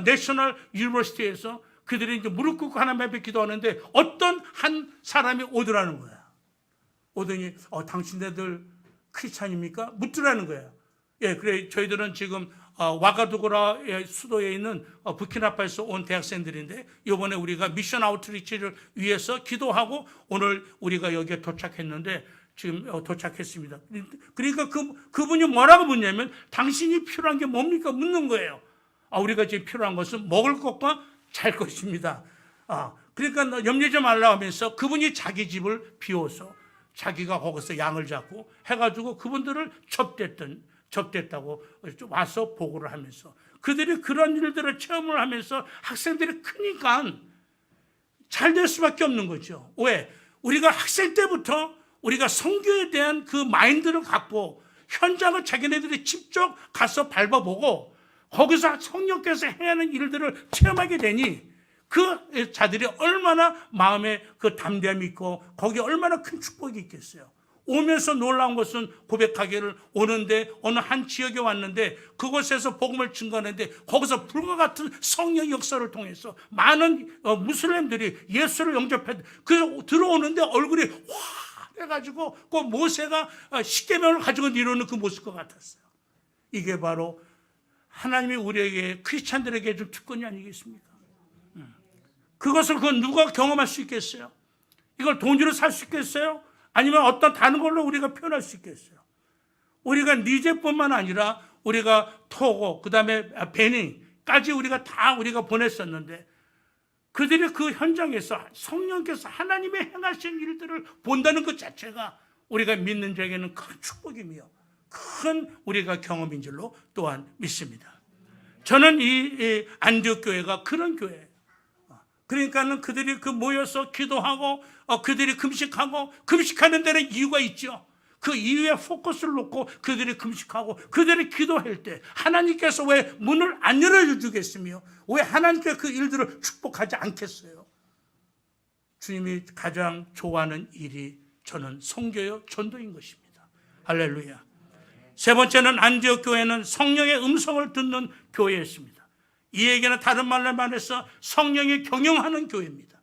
내셔널 유니버시티에서 그들이 이제 무릎 꿇고 하나님 앞에 기도하는데 어떤 한 사람이 오더라는 거야. 오더니 당신네들 크리스찬입니까? 묻더라는 거예요. 예, 그래 저희들은 지금 와가두구라 수도에 있는 부키나파소에서 온 대학생들인데 이번에 우리가 미션 아웃리치를 위해서 기도하고 오늘 우리가 여기에 도착했는데 지금 도착했습니다. 그러니까 그분이 뭐라고 묻냐면 당신이 필요한 게 뭡니까? 묻는 거예요. 우리가 지금 필요한 것은 먹을 것과 잘 것입니다. 그러니까 염려하지 말라 하면서 그분이 자기 집을 비워서 자기가 거기서 양을 잡고 해가지고 그분들을 접대했다고 와서 보고를 하면서 그들이 그런 일들을 체험을 하면서 학생들이 크니까 잘 될 수밖에 없는 거죠. 왜? 우리가 학생 때부터 우리가 선교에 대한 그 마인드를 갖고 현장을 자기네들이 직접 가서 밟아보고 거기서 성령께서 행하는 일들을 체험하게 되니 그 자들이 얼마나 마음에 그 담대함이 있고 거기에 얼마나 큰 축복이 있겠어요. 오면서 놀라운 것은 고백하기를 오는데 어느 한 지역에 왔는데 그곳에서 복음을 증거하는데 거기서 불과 같은 성령 역사를 통해서 많은 무슬림들이 예수를 영접해 들어오는데 얼굴이 화해가지고 그 모세가 십계명을 가지고 이루는 그 모습과 같았어요. 이게 바로 하나님이 우리에게 크리스찬들에게 준 특권이 아니겠습니까? 그것을 누가 경험할 수 있겠어요? 이걸 돈으로 살 수 있겠어요? 아니면 어떤 다른 걸로 우리가 표현할 수 있겠어요? 우리가 니제뿐만 아니라 우리가 토고 그다음에 베닝까지 우리가 보냈었는데 그들이 그 현장에서 성령께서 하나님의 행하신 일들을 본다는 것 자체가 우리가 믿는 자에게는 큰 축복이며 큰 우리가 경험인 줄로 또한 믿습니다. 저는 이 안디옥 교회가 그런 교회예요. 그러니까는 그들이 모여서 기도하고 그들이 금식하는 데는 이유가 있죠. 그 이유에 포커스를 놓고 그들이 금식하고 그들이 기도할 때 하나님께서 왜 문을 안 열어주겠으며 왜 하나님께 그 일들을 축복하지 않겠어요? 주님이 가장 좋아하는 일이 저는 선교요 전도인 것입니다. 할렐루야. 세 번째는 안디옥 교회는 성령의 음성을 듣는 교회였습니다. 이 얘기는 다른 말로 말해서 성령이 경영하는 교회입니다.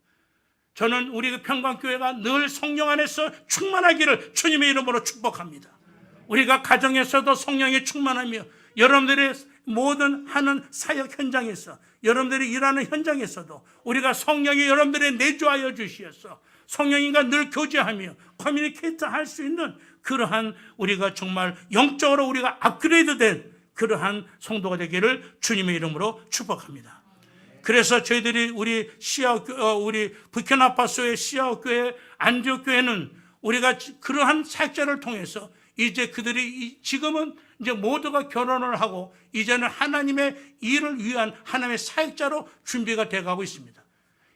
저는 우리 평강교회가 늘 성령 안에서 충만하기를 주님의 이름으로 축복합니다. 우리가 가정에서도 성령이 충만하며 여러분들의 모든 하는 사역 현장에서, 여러분들이 일하는 현장에서도 우리가 성령이 여러분들의 내주하여 주시어서 성령님과 늘 교제하며 커뮤니케이트 할 수 있는 그러한 우리가 정말 영적으로 우리가 업그레이드된 그러한 성도가 되기를 주님의 이름으로 축복합니다. 그래서 저희들이 우리 부르키나파소의 시아교회, 안디옥교회는 우리가 그러한 사역자를 통해서 이제 그들이 지금은 이제 모두가 결혼을 하고 이제는 하나님의 일을 위한 하나님의 사역자로 준비가 돼가고 있습니다.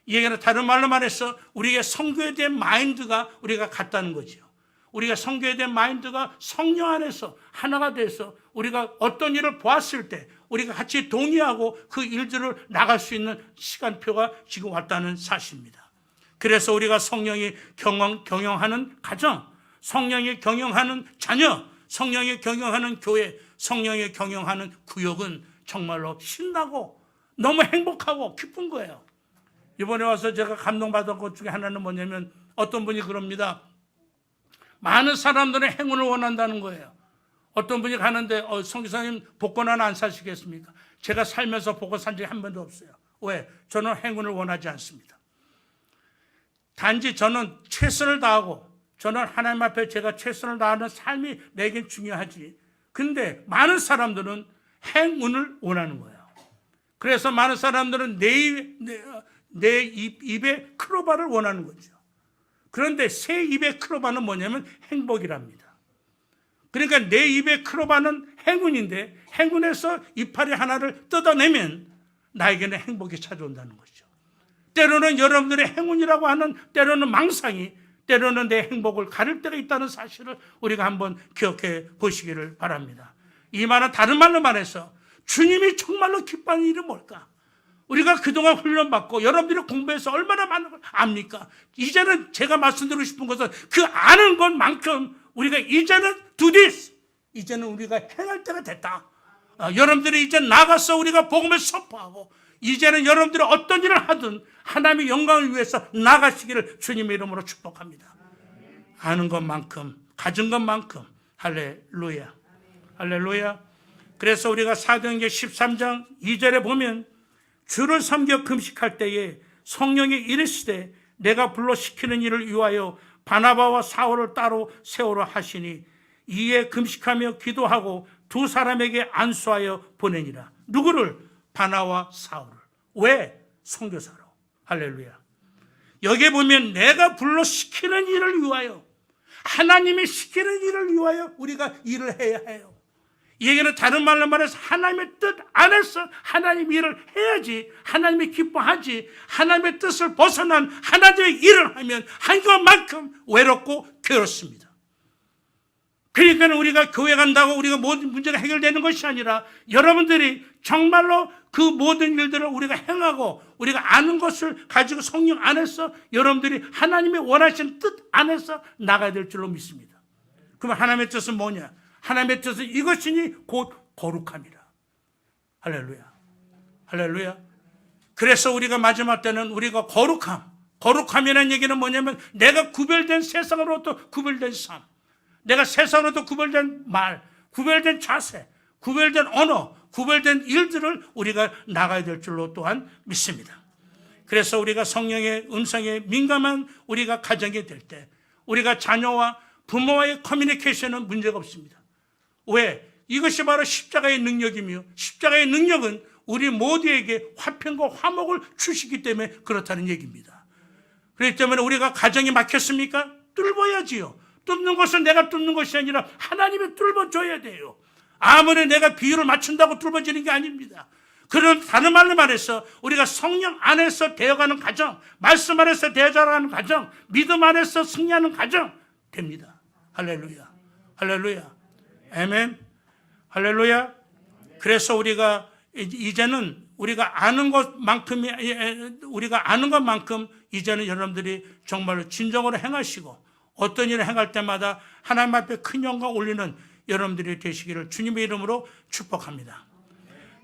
이 얘기는 다른 말로 말해서 우리의 선교에 대한 마인드가 우리가 같다는 거죠. 우리가 선교에 대한 마인드가 성령 안에서 하나가 돼서 우리가 어떤 일을 보았을 때 우리가 같이 동의하고 그 일들을 나갈 수 있는 시간표가 지금 왔다는 사실입니다. 그래서 우리가 성령이 경영하는 가정, 성령이 경영하는 자녀, 성령이 경영하는 교회, 성령이 경영하는 구역은 정말로 신나고 너무 행복하고 기쁜 거예요. 이번에 와서 제가 감동받은 것 중에 하나는 뭐냐면 어떤 분이 그럽니다. 많은 사람들은 행운을 원한다는 거예요. 어떤 분이 가는데 성기사님 복권 하나 안 사시겠습니까? 제가 살면서 복권 산 적이 한 번도 없어요. 왜? 저는 행운을 원하지 않습니다. 단지 저는 최선을 다하고 저는 하나님 앞에 제가 최선을 다하는 삶이 내겐 중요하지. 근데 많은 사람들은 행운을 원하는 거예요. 그래서 많은 사람들은 내 입에 크로바를 원하는 거죠. 그런데 새 입의 크로바는 뭐냐면 행복이랍니다. 그러니까 내 입의 크로바는 행운인데 행운에서 이파리 하나를 뜯어내면 나에게는 행복이 찾아온다는 거죠. 때로는 여러분들의 행운이라고 하는 때로는 망상이 때로는 내 행복을 가릴 때가 있다는 사실을 우리가 한번 기억해 보시기를 바랍니다. 이 말은 다른 말로 말해서 주님이 정말로 기뻐하는 일은 뭘까? 우리가 그동안 훈련받고 여러분들이 공부해서 얼마나 많은 걸 압니까? 이제는 제가 말씀드리고 싶은 것은 그 아는 것만큼 우리가 이제는 do this. 이제는 우리가 행할 때가 됐다. 여러분들이 이제 나가서 우리가 복음을 선포하고 이제는 여러분들이 어떤 일을 하든 하나님의 영광을 위해서 나가시기를 주님의 이름으로 축복합니다. 아는 것만큼, 가진 것만큼. 할렐루야. 할렐루야. 그래서 우리가 사도행전 13장 2절에 보면 주를 섬겨 금식할 때에 성령이 이르시되 내가 불러 시키는 일을 위하여 바나바와 사울을 따로 세우라 하시니 이에 금식하며 기도하고 두 사람에게 안수하여 보내니라. 누구를? 바나와 사울을. 왜? 선교사로. 할렐루야. 여기에 보면 내가 불러 시키는 일을 위하여, 하나님이 시키는 일을 위하여 우리가 일을 해야 해요. 이 얘기는 다른 말로 말해서 하나님의 뜻 안에서 하나님 일을 해야지, 하나님이 기뻐하지. 하나님의 뜻을 벗어난 하나님의 일을 하면 한 것만큼 외롭고 괴롭습니다. 그러니까 우리가 교회 간다고 우리가 모든 문제가 해결되는 것이 아니라 여러분들이 정말로 그 모든 일들을 우리가 행하고 우리가 아는 것을 가지고 성령 안에서 여러분들이 하나님의 원하시는 뜻 안에서 나가야 될 줄로 믿습니다. 그럼 하나님의 뜻은 뭐냐? 하나님의 뜻은 이것이니 곧 거룩함이라. 할렐루야. 할렐루야. 그래서 우리가 마지막 때는 우리가 거룩함이라는 얘기는 뭐냐면 내가 구별된 세상으로부터 구별된 삶, 내가 세상으로부터 구별된 말, 구별된 자세, 구별된 언어, 구별된 일들을 우리가 나가야 될 줄로 또한 믿습니다. 그래서 우리가 성령의 음성에 민감한 우리가 가정이 될 때 우리가 자녀와 부모와의 커뮤니케이션은 문제가 없습니다. 왜? 이것이 바로 십자가의 능력이며 십자가의 능력은 우리 모두에게 화평과 화목을 주시기 때문에 그렇다는 얘기입니다. 그렇기 때문에 우리가 가정이 막혔습니까? 뚫어야지요. 뚫는 것은 내가 뚫는 것이 아니라 하나님이 뚫어줘야 돼요. 아무리 내가 비율을 맞춘다고 뚫어지는 게 아닙니다. 그런 다른 말로 말해서 우리가 성령 안에서 되어가는 가정, 말씀 안에서 되어자라는 가정, 믿음 안에서 승리하는 가정 됩니다. 할렐루야. 할렐루야. 아멘. 할렐루야. 그래서 우리가 이제는 우리가 아는 것만큼 이제는 여러분들이 정말로 진정으로 행하시고 어떤 일을 행할 때마다 하나님 앞에 큰 영광 올리는 여러분들이 되시기를 주님의 이름으로 축복합니다.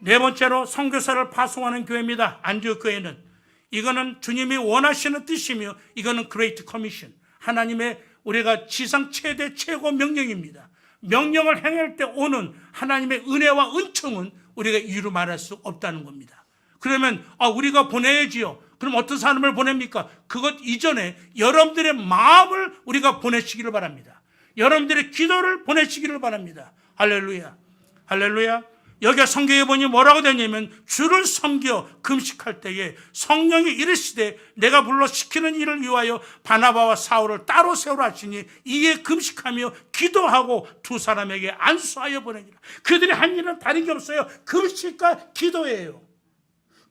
네 번째로 선교사를 파송하는 교회입니다. 안디옥 교회는 이거는 주님이 원하시는 뜻이며 이거는 그레이트 커미션, 하나님의 우리가 지상 최대 최고 명령입니다. 명령을 행할 때 오는 하나님의 은혜와 은총은 우리가 이루 말할 수 없다는 겁니다. 그러면 우리가 보내야지요. 그럼 어떤 사람을 보냅니까? 그것 이전에 여러분들의 마음을 우리가 보내시기를 바랍니다. 여러분들의 기도를 보내시기를 바랍니다. 할렐루야, 할렐루야. 여기 성경에 보니 뭐라고 되냐면 주를 섬겨 금식할 때에 성령이 이르시되 내가 불러 시키는 일을 위하여 바나바와 사울을 따로 세우라 하시니 이에 금식하며 기도하고 두 사람에게 안수하여 보내니라. 그들이 한 일은 다른 게 없어요. 금식과 기도예요.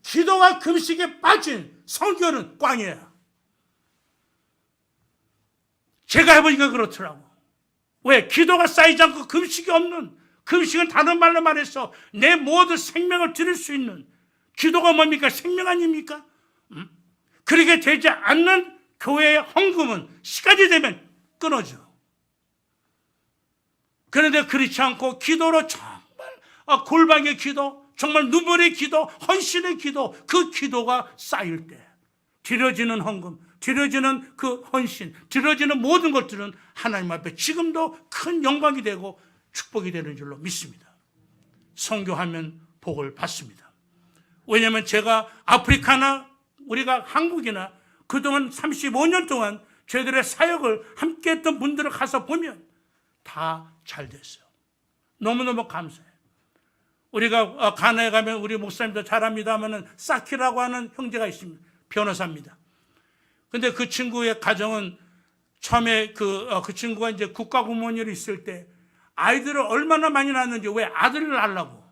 기도와 금식에 빠진 성교는 꽝이에요. 제가 해보니까 그렇더라고. 왜? 기도가 쌓이지 않고 금식이 없는, 금식은 다른 말로 말해서 내 모든 생명을 드릴 수 있는, 기도가 뭡니까? 생명 아닙니까? 그렇게 되지 않는 교회의 헌금은 시간이 되면 끊어져. 그런데 그렇지 않고 기도로 정말 골방의 기도, 정말 눈물의 기도, 헌신의 기도, 그 기도가 쌓일 때 드려지는 헌금, 드려지는 그 헌신, 드려지는 모든 것들은 하나님 앞에 지금도 큰 영광이 되고 축복이 되는 줄로 믿습니다. 선교하면 복을 받습니다. 왜냐하면 제가 아프리카나 우리가 한국이나 그동안 35년 동안 저희들의 사역을 함께 했던 분들을 가서 보면 다 잘 됐어요. 너무너무 감사해요. 우리가 가나에 가면 우리 목사님도 잘 압니다마는 사키라고 하는 형제가 있습니다. 변호사입니다. 근데 그 친구의 가정은 처음에 그 친구가 이제 국가공무원으로 있을 때 아이들을 얼마나 많이 낳았는지, 왜 아들을 낳으려고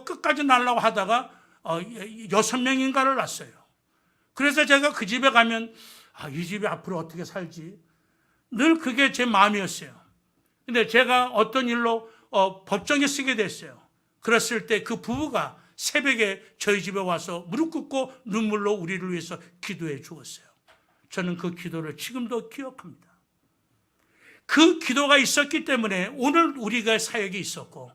끝까지 낳으려고 하다가 6명인가를 낳았어요. 그래서 제가 그 집에 가면 이 집이 앞으로 어떻게 살지 늘 그게 제 마음이었어요. 근데 제가 어떤 일로 법정에 쓰게 됐어요. 그랬을 때 그 부부가 새벽에 저희 집에 와서 무릎 꿇고 눈물로 우리를 위해서 기도해 주었어요. 저는 그 기도를 지금도 기억합니다. 그 기도가 있었기 때문에 오늘 우리가 사역이 있었고,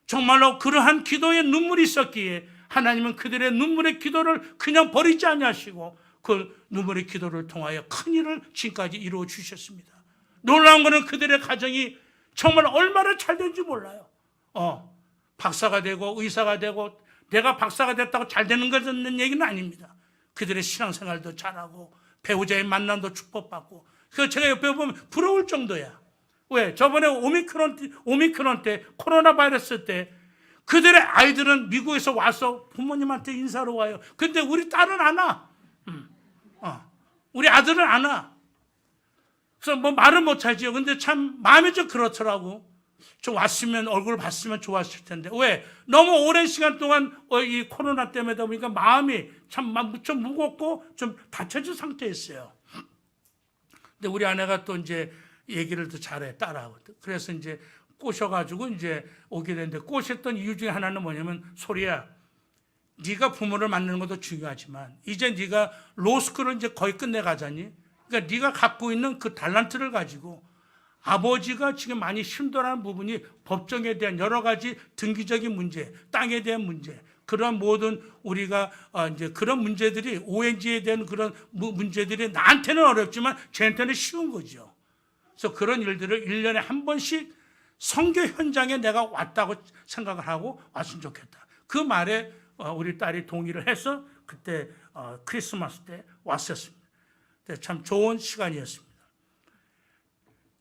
정말로 그러한 기도의 눈물이 있었기에 하나님은 그들의 눈물의 기도를 그냥 버리지 아니하시고 그 눈물의 기도를 통하여 큰 일을 지금까지 이루어 주셨습니다. 놀라운 것은 그들의 가정이 정말 얼마나 잘 된지 몰라요. 박사가 되고 의사가 되고, 내가 박사가 됐다고 잘 되는 것은 얘기는 아닙니다. 그들의 신앙생활도 잘하고 배우자의 만남도 축복받고, 그래서 제가 옆에 보면 부러울 정도야. 왜? 저번에 오미크론 때, 코로나 바이러스 때 그들의 아이들은 미국에서 와서 부모님한테 인사로 와요. 근데 우리 딸은 안 와. 우리 아들은 안 와. 그래서 뭐 말은 못하지요. 근데 참 마음이 좀 그렇더라고. 좀 왔으면, 얼굴 봤으면 좋았을 텐데. 왜? 너무 오랜 시간 동안 이 코로나 때문에 보니까 마음이 참 좀 무겁고 좀 닫혀진 상태였어요. 근데 우리 아내가 또 이제 얘기를 더 잘해, 딸하고. 그래서 이제 꼬셔가지고 이제 오게 됐는데, 꼬셨던 이유 중에 하나는 뭐냐면, 소리야, 네가 부모를 만나는 것도 중요하지만 이제 네가 로스쿨을 이제 거의 끝내가자니, 그러니까 네가 갖고 있는 그 달란트를 가지고 아버지가 지금 많이 힘들어하는 부분이 법정에 대한 여러 가지 등기적인 문제, 땅에 대한 문제, 그런 모든 우리가 이제 그런 문제들이, ONG에 대한 그런 문제들이 나한테는 어렵지만 쟤한테는 쉬운 거죠. 그래서 그런 일들을 1년에 한 번씩 선교 현장에 내가 왔다고 생각을 하고 왔으면 좋겠다. 그 말에 우리 딸이 동의를 해서 그때 크리스마스 때 왔었습니다. 참 좋은 시간이었습니다.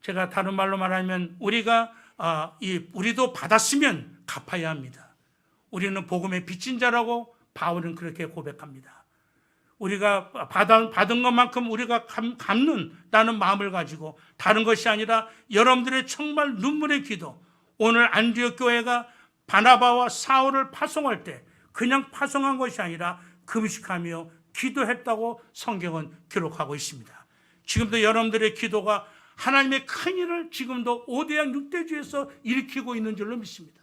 제가 다른 말로 말하면 우리도 받았으면 갚아야 합니다. 우리는 복음의 빚진 자라고 바울은 그렇게 고백합니다. 우리가 받은 것만큼 우리가 갚는다는 마음을 가지고, 다른 것이 아니라 여러분들의 정말 눈물의 기도, 오늘 안디옥 교회가 바나바와 사울을 파송할 때 그냥 파송한 것이 아니라 금식하며 기도했다고 성경은 기록하고 있습니다. 지금도 여러분들의 기도가 하나님의 큰 일을 지금도 5대양 6대주에서 일으키고 있는 줄로 믿습니다.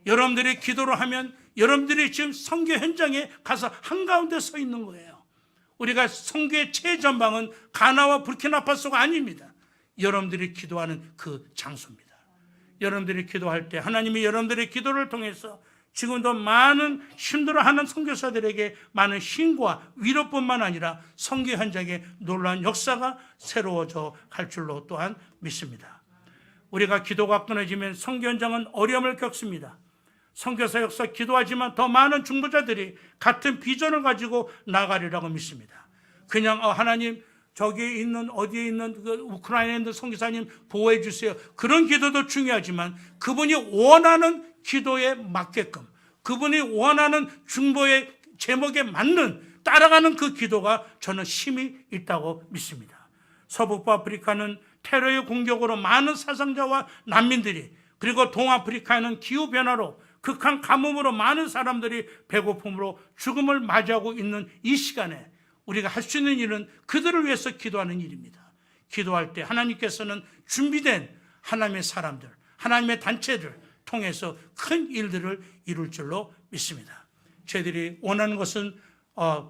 여러분들이 기도를 하면 여러분들이 지금 선교 현장에 가서 한가운데 서 있는 거예요. 우리가 선교의 최전방은 가나와 부르키나파소가 아닙니다. 여러분들이 기도하는 그 장소입니다. 여러분들이 기도할 때 하나님이 여러분들의 기도를 통해서 지금도 많은 힘들어하는 선교사들에게 많은 힘과 위로뿐만 아니라 선교 현장에 놀라운 역사가 새로워져 갈 줄로 또한 믿습니다. 우리가 기도가 끊어지면 선교 현장은 어려움을 겪습니다. 선교사 역사 기도하지만 더 많은 중보자들이 같은 비전을 가지고 나가리라고 믿습니다. 그냥 하나님 저기에 있는 어디에 있는 그 우크라이나에 있는 선교사님 보호해 주세요. 그런 기도도 중요하지만 그분이 원하는 기도에 맞게끔 그분이 원하는 중보의 제목에 맞는 따라가는 그 기도가 저는 힘이 있다고 믿습니다. 서북부 아프리카는 테러의 공격으로 많은 사상자와 난민들이 그리고 동아프리카에는 기후변화로 극한 가뭄으로 많은 사람들이 배고픔으로 죽음을 맞이하고 있는 이 시간에 우리가 할 수 있는 일은 그들을 위해서 기도하는 일입니다. 기도할 때 하나님께서는 준비된 하나님의 사람들, 하나님의 단체들 통해서 큰 일들을 이룰 줄로 믿습니다. 저희들이 원하는 것은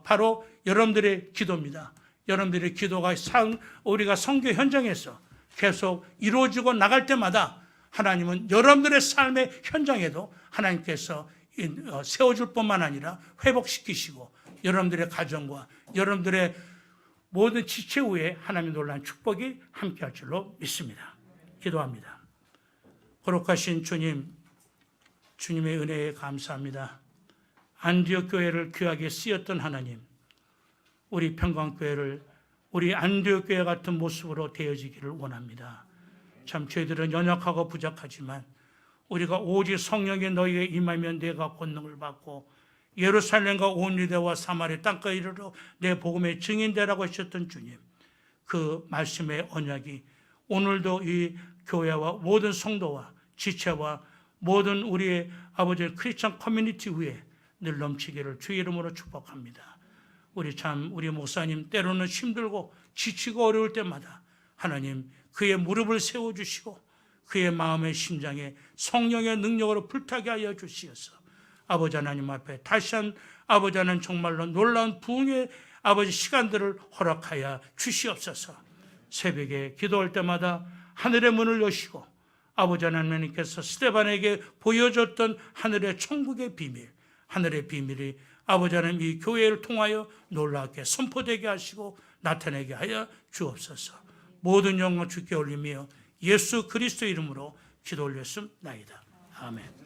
바로 여러분들의 기도입니다. 여러분들의 기도가 우리가 선교 현장에서 계속 이루어지고 나갈 때마다 하나님은 여러분들의 삶의 현장에도 하나님께서 세워줄 뿐만 아니라 회복시키시고 여러분들의 가정과 여러분들의 모든 지체 위에 하나님의 놀라운 축복이 함께할 줄로 믿습니다. 기도합니다. 거룩하신 주님, 주님의 은혜에 감사합니다. 안디옥 교회를 귀하게 쓰였던 하나님, 우리 평강교회를 우리 안디옥 교회 같은 모습으로 되어지기를 원합니다. 참 저희들은 연약하고 부족하지만 우리가 오직 성령의 너희에 임하면 내가 권능을 받고 예루살렘과 온 유대와 사마리아 땅까지 이르러 내 복음의 증인되라고 하셨던 주님, 그 말씀의 언약이 오늘도 이 교회와 모든 성도와 지체와 모든 우리의 아버지 크리스천 커뮤니티 위에 늘 넘치기를 주의 이름으로 축복합니다. 우리 목사님 때로는 힘들고 지치고 어려울 때마다 하나님 그의 무릎을 세워주시고 그의 마음의 심장에 성령의 능력으로 불타게 하여 주시옵소서. 아버지 하나님 앞에 다시 한 아버지 하나님 정말로 놀라운 부흥의 아버지 시간들을 허락하여 주시옵소서. 새벽에 기도할 때마다 하늘의 문을 여시고 아버지 하나님께서 스데반에게 보여줬던 하늘의 천국의 비밀, 하늘의 비밀이 아버지 하나님 이 교회를 통하여 놀랍게 선포되게 하시고 나타내게 하여 주옵소서. 모든 영광 주께 올리며 예수 그리스도 이름으로 기도 올렸습나이다. 아멘.